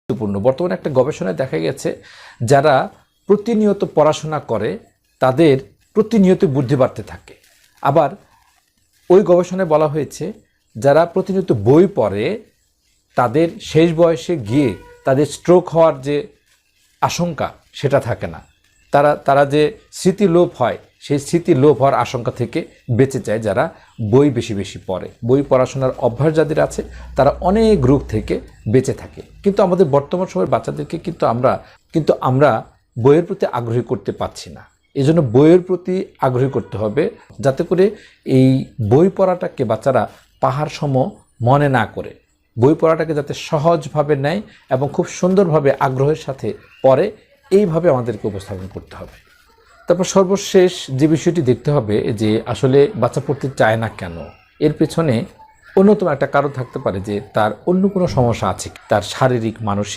গুরুত্বপূর্ণ। বর্তমানে একটা গবেষণায় দেখা গেছে যারা প্রতিনিয়ত পড়াশোনা করে তাদের প্রতিনিয়ত বুদ্ধি বাড়তে থাকে। আবার ওই গবেষণায় বলা হয়েছে যারা প্রতিনিয়ত বই পড়ে তাদের শেষ বয়সে গিয়ে তাদের স্ট্রোক হওয়ার যে আশঙ্কা সেটা থাকে না। তারা যে স্মৃতিলোপ হয় সেই স্মৃতিলোপ হওয়ার আশঙ্কা থেকে বেঁচে যায় যারা বই বেশি বেশি পড়ে। বই পড়াশোনার অভ্যাস যাদের আছে তারা অনেক রোগ থেকে বেঁচে থাকে। কিন্তু আমাদের বর্তমান সময়ের বাচ্চাদেরকে কিন্তু আমরা বইয়ের প্রতি আগ্রহী করতে পারছি না। এজন্য বইয়ের প্রতি আগ্রহী করতে হবে যাতে করে এই বই পড়াটাকে বাচ্চারা পাহাড় সম মনে না করে বই পড়াটাকে যাতে সহজভাবে নেয় এবং খুব সুন্দরভাবে আগ্রহের সাথে পড়ে, এইভাবে আমাদেরকে উপস্থাপন করতে হবে। তারপর সর্বশেষ যে বিষয়টি দেখতে হবে যে আসলে বাচ্চা পড়তে চায় না কেন, এর পেছনে অন্যতম একটা কারণ থাকতে পারে যে তার অন্য কোনো সমস্যা আছে, তার শারীরিক মানসিক